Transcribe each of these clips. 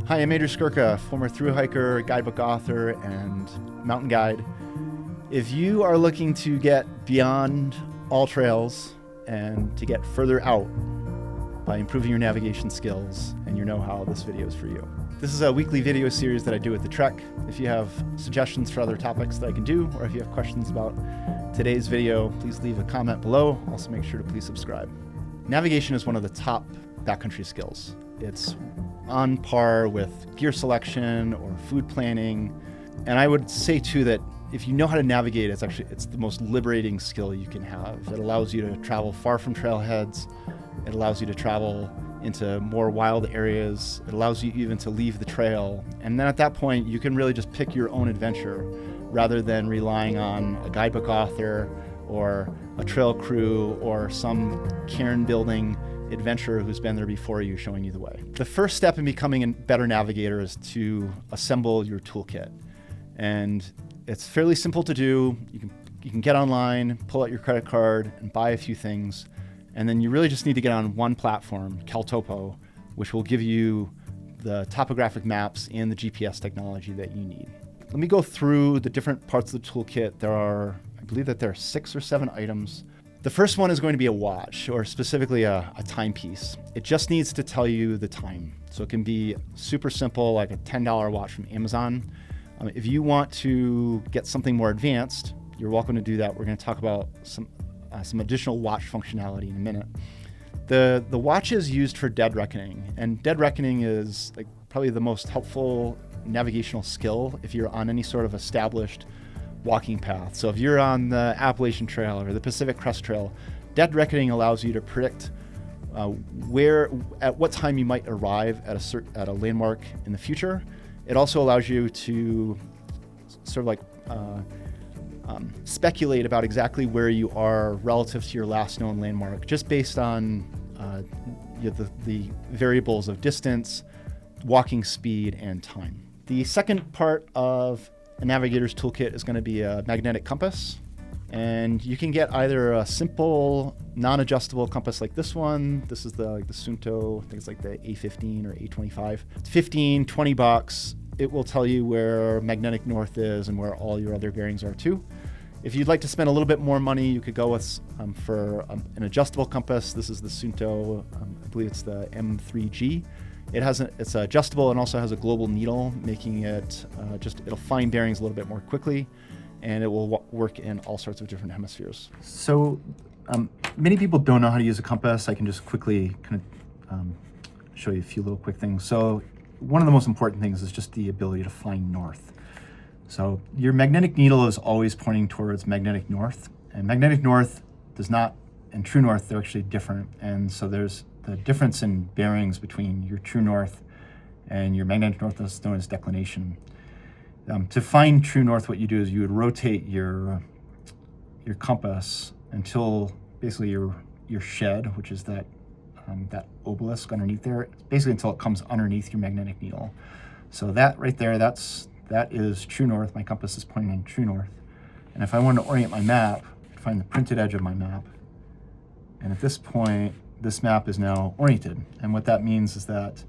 Hi, I'm Andrew Skurka, former thru-hiker, guidebook author, and mountain guide. If you are looking to get beyond AllTrails and to get further out by improving your navigation skills and your know-how, this video is for you. This is a weekly video series that I do at the Trek. If you have suggestions for other topics that I can do, or if you have questions about today's video, please leave a comment below. Also make sure to please subscribe. Navigation is one of the top backcountry skills. It's on par with gear selection or food planning. And I would say too that if you know how to navigate, it's the most liberating skill you can have. It allows you to travel far from trailheads. It allows you to travel into more wild areas. It allows you even to leave the trail. And then at that point, you can really just pick your own adventure rather than relying on a guidebook author or a trail crew or some cairn building adventurer who's been there before you showing you the way. The first step in becoming a better navigator is to assemble your toolkit. And it's fairly simple to do. You can get online, pull out your credit card, and buy a few things. And then you really just need to get on one platform, CalTopo, which will give you the topographic maps and the GPS technology that you need. Let me go through the different parts of the toolkit. I believe that there are 6 or 7 items. The first one is going to be a watch, or specifically a timepiece. It just needs to tell you the time. So it can be super simple, like a $10 watch from Amazon. If you want to get something more advanced, you're welcome to do that. We're going to talk about some additional watch functionality in a minute. The watch is used for dead reckoning, and dead reckoning is like probably the most helpful navigational skill if you're on any sort of established walking path. So if you're on the Appalachian Trail or the Pacific Crest Trail, dead reckoning allows you to predict at what time you might arrive at a landmark in the future. It also allows you to sort of like speculate about exactly where you are relative to your last known landmark, just based on the variables of distance, walking speed, and time. The second part of a navigator's toolkit is going to be a magnetic compass. And you can get either a simple, non-adjustable compass like this one. This is the Suunto, I think it's like the A15 or A25. It's $15-20. It will tell you where magnetic north is and where all your other bearings are too. If you'd like to spend a little bit more money, you could go with for an adjustable compass. This is the Suunto, I believe it's the M3G. It's adjustable and also has a global needle, making it it'll find bearings a little bit more quickly, and it will work in all sorts of different hemispheres. So many people don't know how to use a compass. I can just quickly kind of show you a few little quick things. So one of the most important things is just the ability to find north. So your magnetic needle is always pointing towards magnetic north, and magnetic north does not, and true north, they're actually different. And so there's the difference in bearings between your true north and your magnetic north is known as declination. To find true north, what you do is you would rotate your compass until basically your shed, which is that obelisk underneath there, basically until it comes underneath your magnetic needle. So that right there, that is true north. My compass is pointing in true north. And if I wanted to orient my map, I'd find the printed edge of my map. And at this point, this map is now oriented. And what that means is that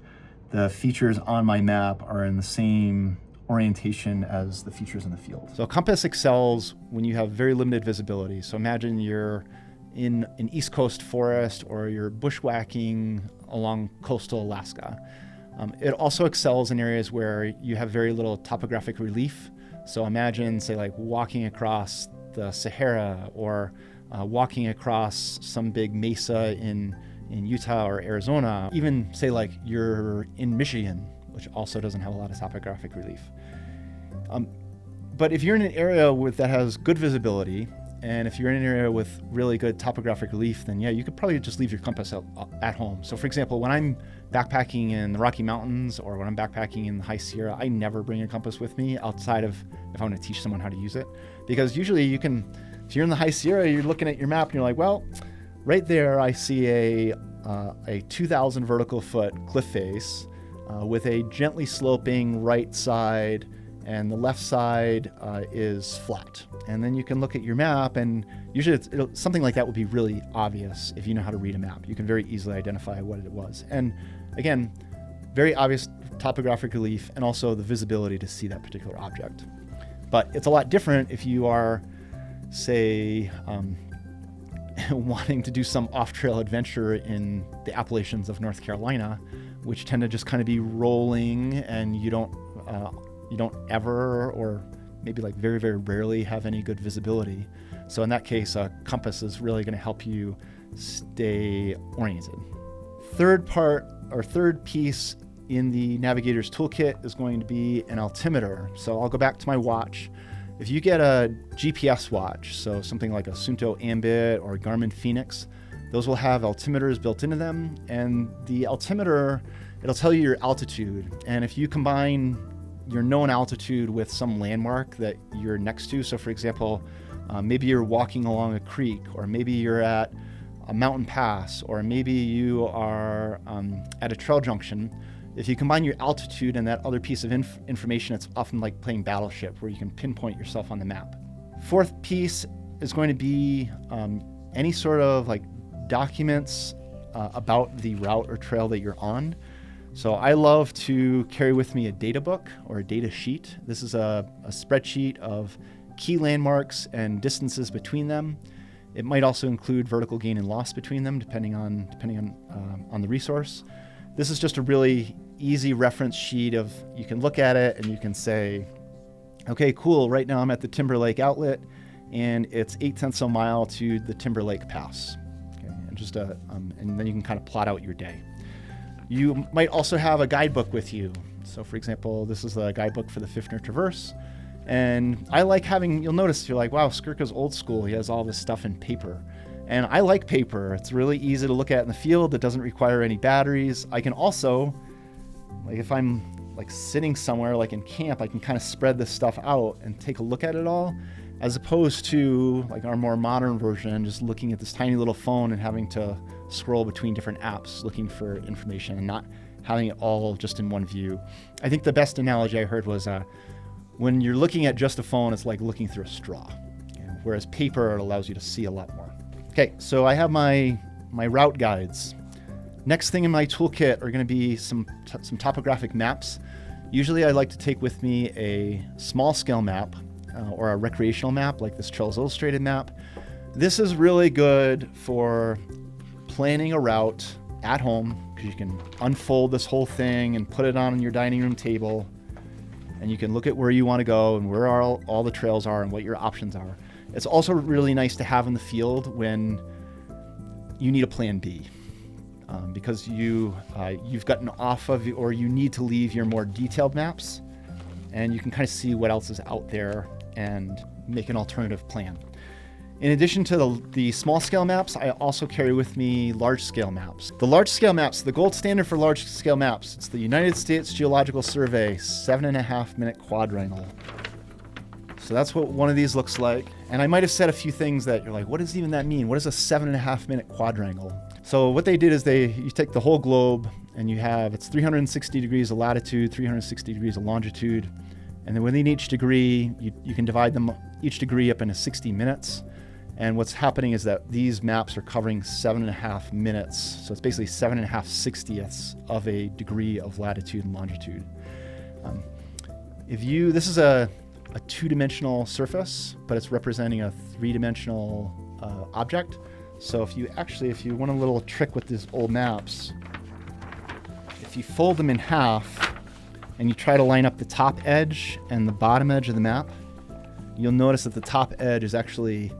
the features on my map are in the same orientation as the features in the field. So a compass excels when you have very limited visibility. So imagine you're in an East Coast forest or you're bushwhacking along coastal Alaska. It also excels in areas where you have very little topographic relief. So imagine, say, like walking across the Sahara or walking across some big mesa in Utah or Arizona, even say like you're in Michigan, which also doesn't have a lot of topographic relief. But if you're in an area that has good visibility, and if you're in an area with really good topographic relief, then yeah, you could probably just leave your compass at home. So for example, when I'm backpacking in the Rocky Mountains or when I'm backpacking in the High Sierra, I never bring a compass with me outside of if I want to teach someone how to use it. Because usually if you're in the High Sierra, you're looking at your map and you're like, well, right there I see a 2,000 vertical foot cliff face with a gently sloping right side, and the left side is flat. And then you can look at your map, and usually something like that would be really obvious if you know how to read a map. You can very easily identify what it was. And again, very obvious topographic relief, and also the visibility to see that particular object. But it's a lot different if you are, say, wanting to do some off-trail adventure in the Appalachians of North Carolina, which tend to just kind of be rolling, and you don't ever, or maybe like very, very rarely, have any good visibility. So in that case, a compass is really going to help you stay oriented. Third piece in the Navigator's toolkit is going to be an altimeter. So I'll go back to my watch. If you get a GPS watch, so something like a Suunto Ambit or Garmin Phoenix, those will have altimeters built into them, and the altimeter, it'll tell you your altitude. And if you combine your known altitude with some landmark that you're next to, so for example, maybe you're walking along a creek, or maybe you're at a mountain pass, or maybe you are at a trail junction. If you combine your altitude and that other piece of information, it's often like playing Battleship, where you can pinpoint yourself on the map. Fourth piece is going to be any sort of like documents about the route or trail that you're on. So I love to carry with me a data book or a data sheet. This is a spreadsheet of key landmarks and distances between them. It might also include vertical gain and loss between them, depending on the resource. This is just a really easy reference sheet of, you can look at it and you can say, okay, cool, right now I'm at the Timberlake outlet and it's 0.8 of a mile to the Timberlake Pass. Okay, and then you can kind of plot out your day. You might also have a guidebook with you. So for example, this is the guidebook for the Fifner Traverse. And I like having, you'll notice, you're like, wow, Skurka's old school. He has all this stuff in paper. And I like paper. It's really easy to look at in the field. It doesn't require any batteries. I can also, like if I'm like sitting somewhere like in camp, I can kind of spread this stuff out and take a look at it all, as opposed to like our more modern version, just looking at this tiny little phone and having to scroll between different apps looking for information and not having it all just in one view. I think the best analogy I heard was when you're looking at just a phone, it's like looking through a straw, whereas paper, it allows you to see a lot more. Okay, so I have my route guides. Next thing in my toolkit are going to be some topographic maps. Usually I like to take with me a small scale map or a recreational map like this Trails Illustrated map. This is really good for planning a route at home, because you can unfold this whole thing and put it on your dining room table, and you can look at where you want to go and where all the trails are and what your options are. It's also really nice to have in the field when you need a plan B, because you've gotten off of, or you need to leave your more detailed maps, and you can kind of see what else is out there and make an alternative plan. In addition to the small scale maps, I also carry with me large scale maps. The large scale maps, the gold standard for large scale maps, it's the United States Geological Survey 7.5 minute quadrangle. So that's what one of these looks like. And I might have said a few things that you're like, what does even that mean? What is a 7.5 minute quadrangle? So what they did is you take the whole globe and it's 360 degrees of latitude, 360 degrees of longitude. And then within each degree, you can divide them, each degree up into 60 minutes. And what's happening is that these maps are covering 7.5 minutes. So it's basically 7.5 60ths of a degree of latitude and longitude. This is a two-dimensional surface, but it's representing a three-dimensional object. So if you want a little trick with these old maps, if you fold them in half and you try to line up the top edge and the bottom edge of the map, you'll notice that the top edge is actually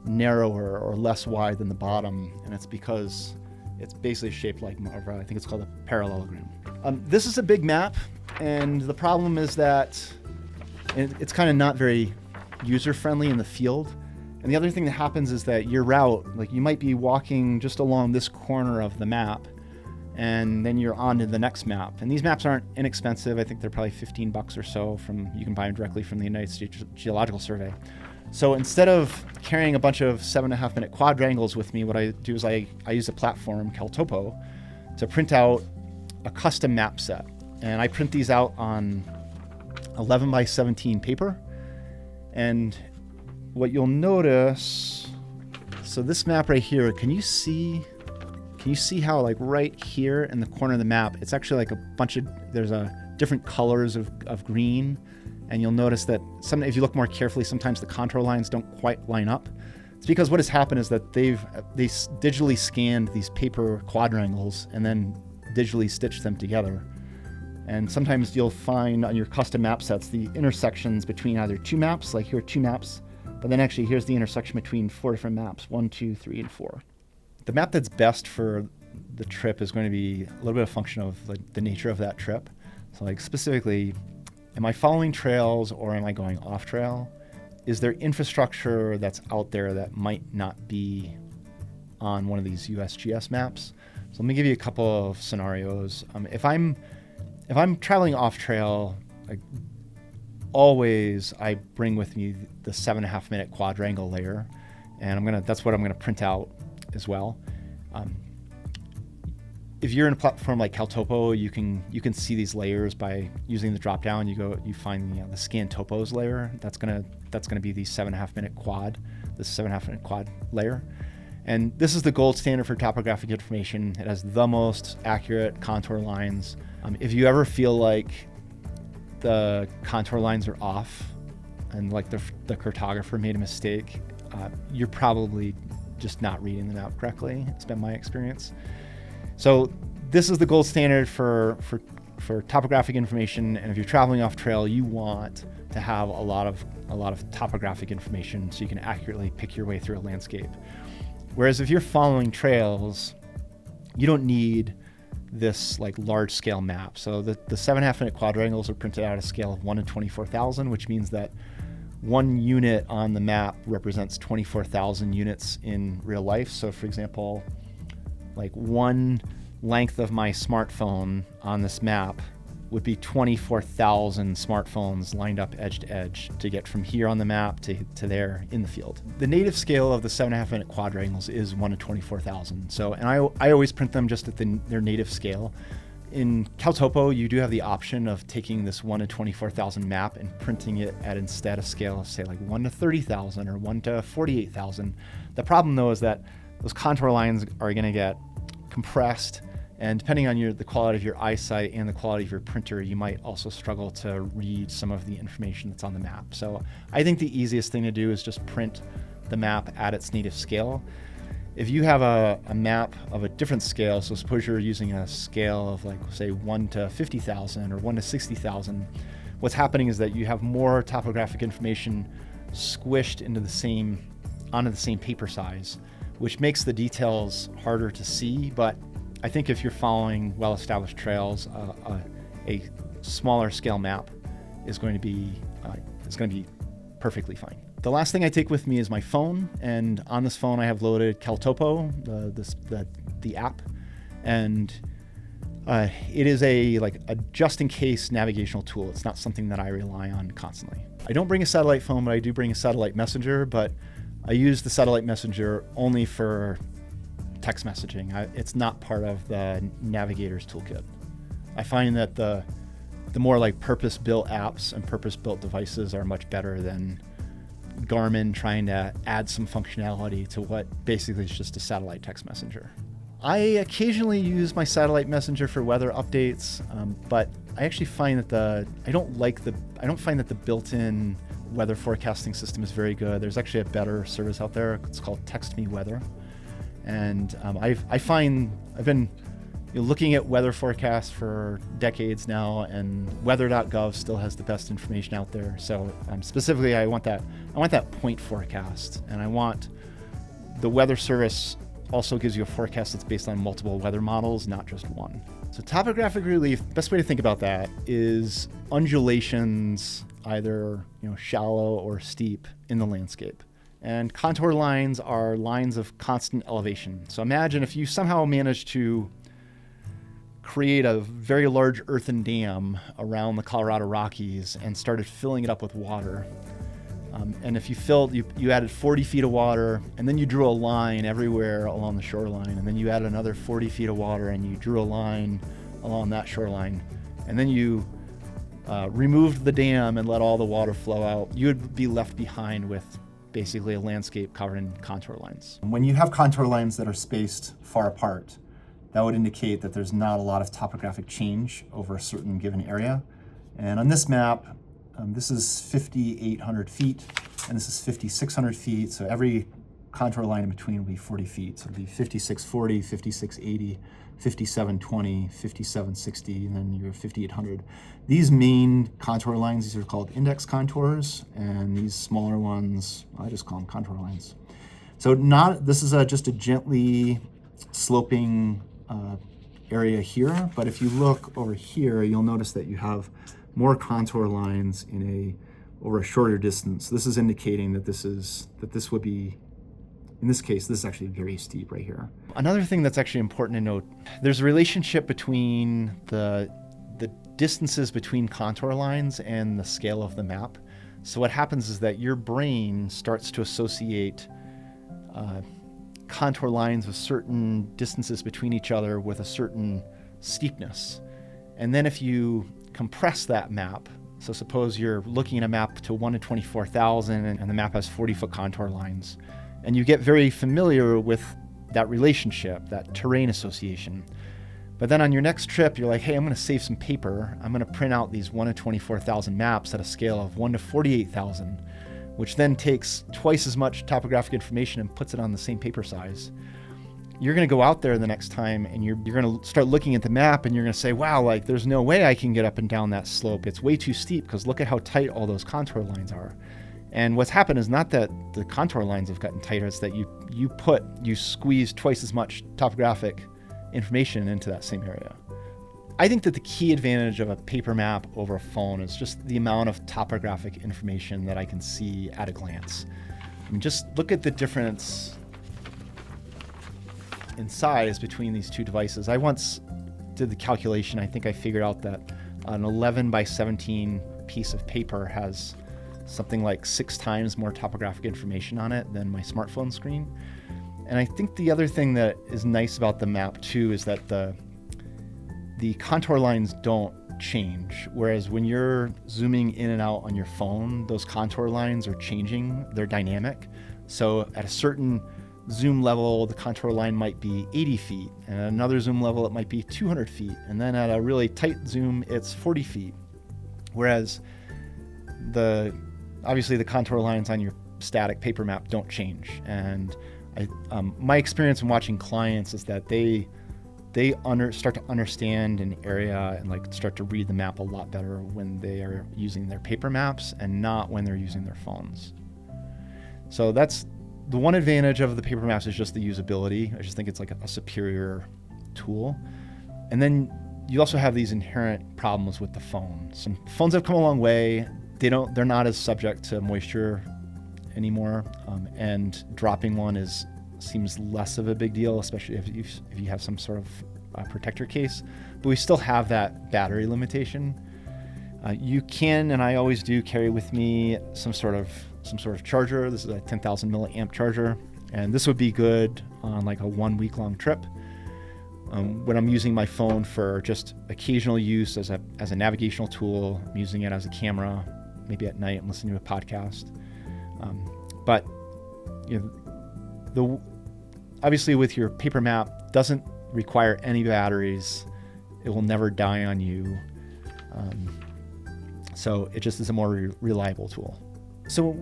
narrower or less wide than the bottom, and it's because it's basically shaped like, I think it's called a parallelogram. This is a big map, and the problem is that it's kind of not very user-friendly in the field. And the other thing that happens is that your route, like you might be walking just along this corner of the map, and then you're on to the next map. And these maps aren't inexpensive. I think they're probably $15 or so. You can buy them directly from the United States Geological Survey. So instead of carrying a bunch of 7.5 minute quadrangles with me, what I do is I use a platform called Topo to print out a custom map set. And I print these out on 11 by 17 paper. And what you'll notice, so this map right here, can you see how like right here in the corner of the map, it's actually like there's a different colors of green, and you'll notice that if you look more carefully, sometimes the contour lines don't quite line up. It's because what has happened is that they digitally scanned these paper quadrangles and then digitally stitched them together. And sometimes you'll find on your custom map sets the intersections between either two maps, like here are two maps, but then actually here's the intersection between 4 different maps, 1, 2, 3, and 4. The map that's best for the trip is going to be a little bit of function of the nature of that trip. So like specifically, am I following trails or am I going off trail? Is there infrastructure that's out there that might not be on one of these USGS maps? So let me give you a couple of scenarios. If I'm traveling off trail, always I bring with me the 7.5 minute quadrangle layer, and that's what I'm gonna print out as well. If you're in a platform like CalTopo, you can see these layers by using the drop down. You find the scan topos layer. That's gonna be the 7.5 minute quad, this 7.5 minute quad layer. And this is the gold standard for topographic information. It has the most accurate contour lines. If you ever feel like the contour lines are off and like the cartographer made a mistake, you're probably just not reading the map correctly. It's been my experience. So this is the gold standard for topographic information, and if you're traveling off trail, you want to have a lot of topographic information so you can accurately pick your way through a landscape. Whereas if you're following trails, you don't need this like large scale map. So the 7.5 minute quadrangles are printed out at a scale of 1 to 24,000, which means that one unit on the map represents 24,000 units in real life. So for example, like one length of my smartphone on this map would be 24,000 smartphones lined up edge to edge to get from here on the map to there in the field. The native scale of the 7.5 minute quadrangles is 1 to 24,000. So, and I always print them just at their native scale. In CalTopo, you do have the option of taking this 1 to 24,000 map and printing it at instead a scale of say like 1 to 30,000 or 1 to 48,000. The problem though is that those contour lines are going to get compressed, and depending on the quality of your eyesight and the quality of your printer, you might also struggle to read some of the information that's on the map. So I think the easiest thing to do is just print the map at its native scale. If you have a map of a different scale, so suppose you're using a scale of like say 1 to 50,000 or 1 to 60,000, what's happening is that you have more topographic information squished onto the same paper size, which makes the details harder to see. But I think if you're following well-established trails, a smaller scale map is going to be perfectly fine. The last thing I take with me is my phone, and on this phone I have loaded CalTopo, the app, and it is a just-in-case navigational tool. It's not something that I rely on constantly. I don't bring a satellite phone, but I do bring a satellite messenger, but I use the satellite messenger only for text messaging. It's not part of the Navigator's toolkit. I find that the more like purpose-built apps and purpose-built devices are much better than Garmin trying to add some functionality to what basically is just a satellite text messenger. I occasionally use my satellite messenger for weather updates, but I actually find that I don't find that the built-in weather forecasting system is very good. There's actually a better service out there. It's called Text Me Weather, and I've been looking at weather forecasts for decades now, and weather.gov still has the best information out there. So specifically, I want that point forecast, and I want the weather service also gives you a forecast that's based on multiple weather models, not just one. So topographic relief, best way to think about that is undulations, either shallow or steep in the landscape. And contour lines are lines of constant elevation. So imagine if you somehow managed to create a very large earthen dam around the Colorado Rockies and started filling it up with water. And if you added 40 feet of water, and then you drew a line everywhere along the shoreline, and then you added another 40 feet of water and you drew a line along that shoreline, and then you removed the dam and let all the water flow out, you would be left behind with basically a landscape covered in contour lines. When you have contour lines that are spaced far apart, that would indicate that there's not a lot of topographic change over a certain given area. And on this map, this is 5,800 feet, and this is 5,600 feet. So every contour line in between will be 40 feet. So it'll be 5,640, 5,680, 5,720, 5,760, and then your 5,800. These main contour lines, these are called index contours, and these smaller ones, I just call them contour lines. So this is just a gently sloping area here, but if you look over here, you'll notice that you have more contour lines over a shorter distance. This is indicating that this would be, in this case, this is actually very steep right here. Another thing that's actually important to note, there's a relationship between the distances between contour lines and the scale of the map. So what happens is that your brain starts to associate contour lines with certain distances between each other with a certain steepness. And then if you compress that map, so suppose you're looking at a map to 1 to 24,000 and the map has 40-foot contour lines, and you get very familiar with that relationship, that terrain association. But then on your next trip, you're like, hey, I'm going to save some paper. I'm going to print out these 1 to 24,000 maps at a scale of 1 to 48,000, which then takes twice as much topographic information and puts it on the same paper size. You're going to go out there the next time and you're going to start looking at the map and you're going to say, wow, like there's no way I can get up and down that slope. It's way too steep because look at how tight all those contour lines are. And what's happened is not that the contour lines have gotten tighter, it's that you squeeze twice as much topographic information into that same area. I think that the key advantage of a paper map over a phone is just the amount of topographic information that I can see at a glance. I mean, just look at the difference in size between these two devices. I once did the calculation. I think I figured out that an 11 by 17 piece of paper has something like 6 times more topographic information on it than my smartphone screen. And I think the other thing that is nice about the map too is that the contour lines don't change. Whereas when you're zooming in and out on your phone, those contour lines are changing, they're dynamic. So at a certain zoom level, the contour line might be 80 feet, and at another zoom level, it might be 200 feet. And then at a really tight zoom, it's 40 feet. Whereas obviously the contour lines on your static paper map don't change. And my experience in watching clients is that they start to understand an area and like start to read the map a lot better when they are using their paper maps and not when they're using their phones. So that's the one advantage of the paper maps, is just the usability. I just think it's like a superior tool. And then you also have these inherent problems with the phone. Some phones have come a long way. They're not as subject to moisture anymore, and dropping one seems less of a big deal, especially if you have some sort of protector case. But we still have that battery limitation. You can, and I always do, carry with me some sort of charger. This is a 10,000 milliamp charger, and this would be good on like a 1 week long trip. When I'm using my phone for just occasional use as a navigational tool, I'm using it as a camera, maybe at night I'm listening to a podcast. But obviously with your paper map, doesn't require any batteries. It will never die on you. So it just is a more reliable tool. So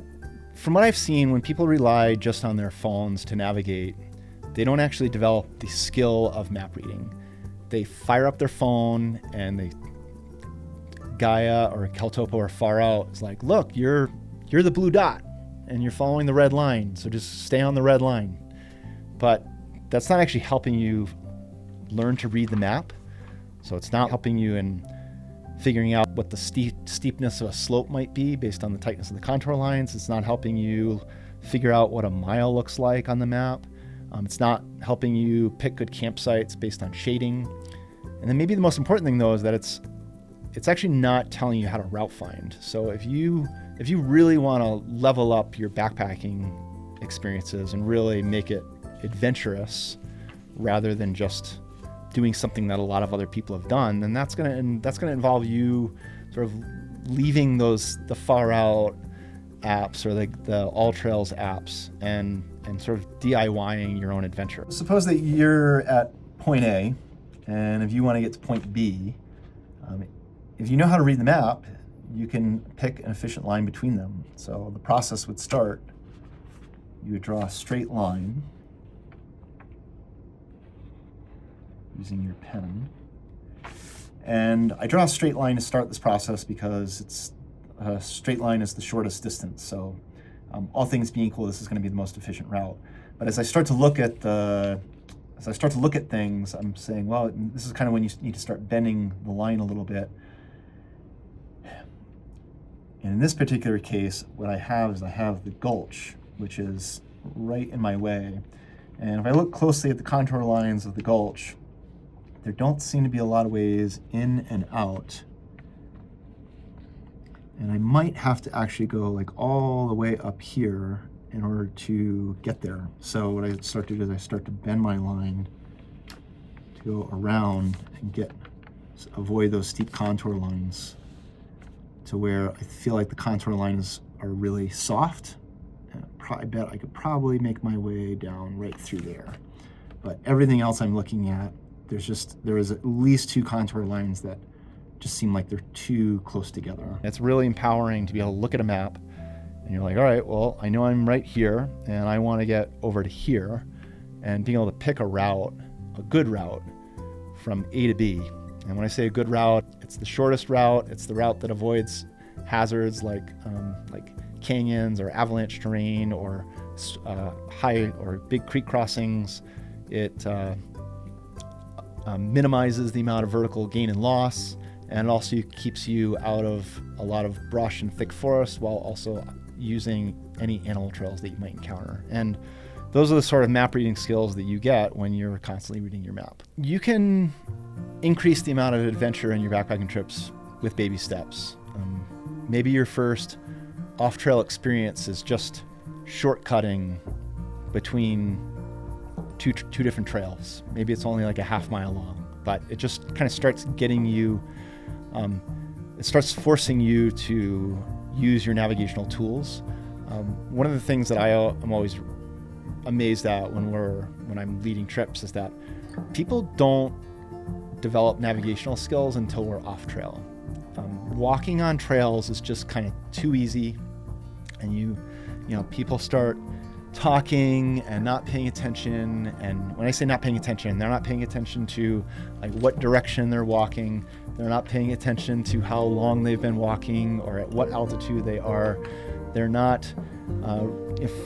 from what I've seen, when people rely just on their phones to navigate, they don't actually develop the skill of map reading. They fire up their phone and Gaia or Caltopo or Far Out is like, look, you're the blue dot and you're following the red line, so just stay on the red line. But that's not actually helping you learn to read the map. So it's not helping you in figuring out what the steepness of a slope might be based on the tightness of the contour lines. It's not helping you figure out what a mile looks like on the map. It's not helping you pick good campsites based on shading. And then maybe the most important thing though is that it's actually not telling you how to route find. So if you really want to level up your backpacking experiences and really make it adventurous rather than just doing something that a lot of other people have done, then that's gonna involve you sort of leaving the Far Out apps or the AllTrails apps and sort of DIYing your own adventure. Suppose that you're at point A and if you want to get to point B, if you know how to read the map, you can pick an efficient line between them. So the process would start, you would draw a straight line using your pen. And I draw a straight line to start this process because it's a straight line is the shortest distance. So all things being equal, this is going to be the most efficient route. But as I start to look at things, I'm saying, well, this is kind of when you need to start bending the line a little bit. And in this particular case, what I have is I have the gulch, which is right in my way. And if I look closely at the contour lines of the gulch, there don't seem to be a lot of ways in and out. And I might have to actually go like all the way up here in order to get there. So what I start to do is I start to bend my line to go around and avoid those steep contour lines to where I feel like the contour lines are really soft. And I bet I could probably make my way down right through there. But everything else I'm looking at, there is at least 2 contour lines that just seem like they're too close together. It's really empowering to be able to look at a map and you're like, all right, well, I know I'm right here and I want to get over to here, and being able to pick a route, a good route from A to B. And when I say a good route, it's the shortest route. It's the route that avoids hazards like canyons or avalanche terrain or high or big creek crossings. It minimizes the amount of vertical gain and loss, and it also keeps you out of a lot of brush and thick forest while also using any animal trails that you might encounter. And those are the sort of map reading skills that you get when you're constantly reading your map. You can increase the amount of adventure in your backpacking trips with baby steps. Maybe your first off-trail experience is just shortcutting between two different trails. Maybe it's only like a half mile long, but it just kind of starts getting you, it starts forcing you to use your navigational tools. One of the things that I'm always amazed at when I'm leading trips is that people don't develop navigational skills until we're off trail. Walking on trails is just kind of too easy, and people start talking and not paying attention. And when I say not paying attention, they're not paying attention to like what direction they're walking. They're not paying attention to how long they've been walking or at what altitude they are. They're not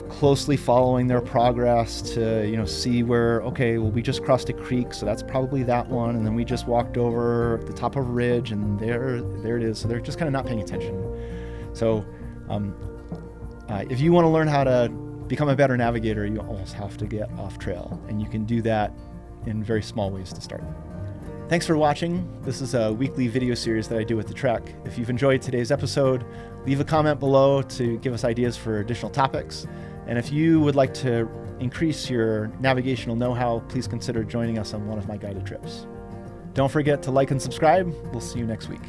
closely following their progress to see where, okay, well, we just crossed a creek, so that's probably that one, and then we just walked over the top of a ridge, and there it is. So they're just kind of not paying attention. So if you want to learn how to become a better navigator, you almost have to get off trail, and you can do that in very small ways to start. Thanks for watching. This is a weekly video series that I do with the Trek. If you've enjoyed today's episode, leave a comment below to give us ideas for additional topics. And if you would like to increase your navigational know-how, please consider joining us on one of my guided trips. Don't forget to like and subscribe. We'll see you next week.